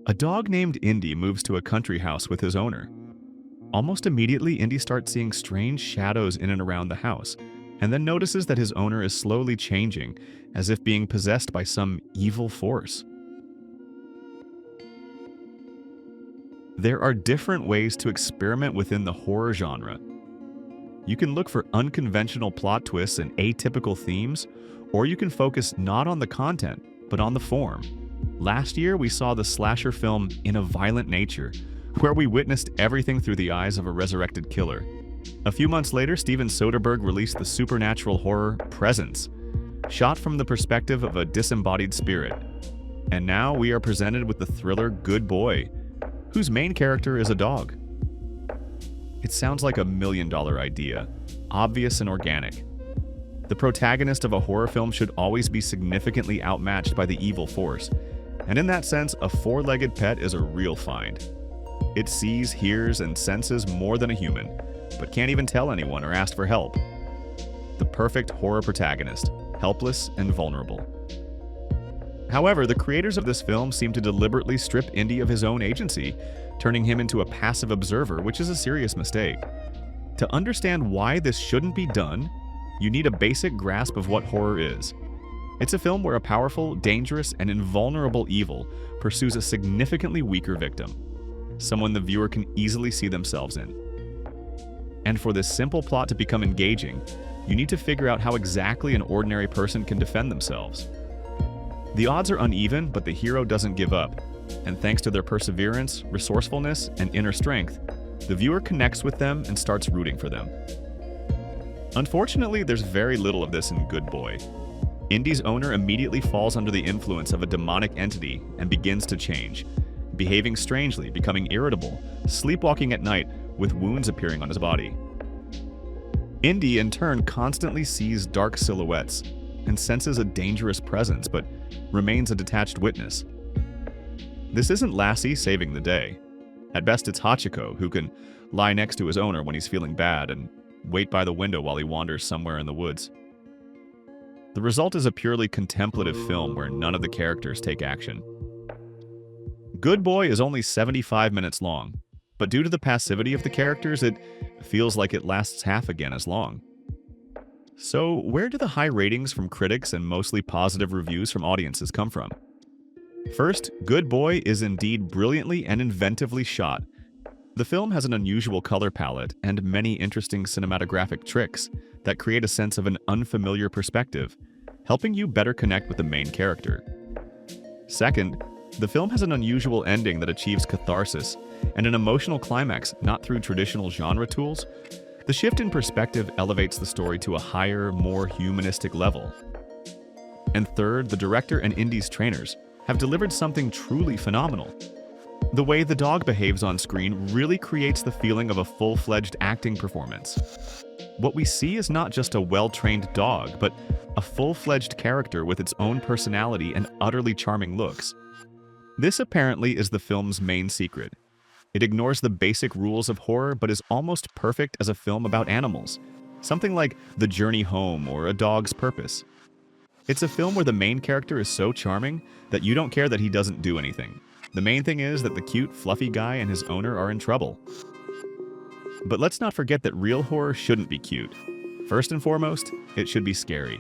A dog named Indy moves to a country house with his owner. Almost immediately, Indy starts seeing strange shadows in and around the house, and then notices that his owner is slowly changing, as if being possessed by some evil force. There are different ways to experiment within the horror genre. You can look for unconventional plot twists and atypical themes, or you can focus not on the content, but on the form. Last year, we saw the slasher film In a Violent Nature, where we witnessed everything through the eyes of a resurrected killer. A few months later, Steven Soderbergh released the supernatural horror Presence, shot from the perspective of a disembodied spirit. And now we are presented with the thriller Good Boy, whose main character is a dog. It sounds like $1 million idea, obvious and organic. The protagonist of a horror film should always be significantly outmatched by the evil force, and in that sense, a four-legged pet is a real find. It sees, hears, and senses more than a human, but can't even tell anyone or ask for help. The perfect horror protagonist, helpless and vulnerable. However, the creators of this film seem to deliberately strip Indy of his own agency, turning him into a passive observer, which is a serious mistake. To understand why this shouldn't be done, you need a basic grasp of what horror is. It's a film where a powerful, dangerous, and invulnerable evil pursues a significantly weaker victim, someone the viewer can easily see themselves in. And for this simple plot to become engaging, you need to figure out how exactly an ordinary person can defend themselves. The odds are uneven, but the hero doesn't give up, and thanks to their perseverance, resourcefulness, and inner strength, the viewer connects with them and starts rooting for them. Unfortunately, there's very little of this in Good Boy. Indy's owner immediately falls under the influence of a demonic entity and begins to change, behaving strangely, becoming irritable, sleepwalking at night, with wounds appearing on his body. Indy, in turn, constantly sees dark silhouettes and senses a dangerous presence, but remains a detached witness. This isn't Lassie saving the day. At best, it's Hachiko, who can lie next to his owner when he's feeling bad and wait by the window while he wanders somewhere in the woods. The result is a purely contemplative film where none of the characters take action. Good Boy is only 75 minutes long, but due to the passivity of the characters, it feels like it lasts half again as long. So, where do the high ratings from critics and mostly positive reviews from audiences come from? First, Good Boy is indeed brilliantly and inventively shot. The film has an unusual color palette and many interesting cinematographic tricks that create a sense of an unfamiliar perspective, helping you better connect with the main character. Second, the film has an unusual ending that achieves catharsis and an emotional climax not through traditional genre tools. The shift in perspective elevates the story to a higher, more humanistic level. And third, the director and Indy's trainers have delivered something truly phenomenal. The way the dog behaves on screen really creates the feeling of a full-fledged acting performance. What we see is not just a well-trained dog, but a full-fledged character with its own personality and utterly charming looks. This apparently is the film's main secret. It ignores the basic rules of horror but is almost perfect as a film about animals, something like The Journey Home or A Dog's Purpose. It's a film where the main character is so charming that you don't care that he doesn't do anything. The main thing is that the cute, fluffy guy and his owner are in trouble. But let's not forget that real horror shouldn't be cute. First and foremost, it should be scary.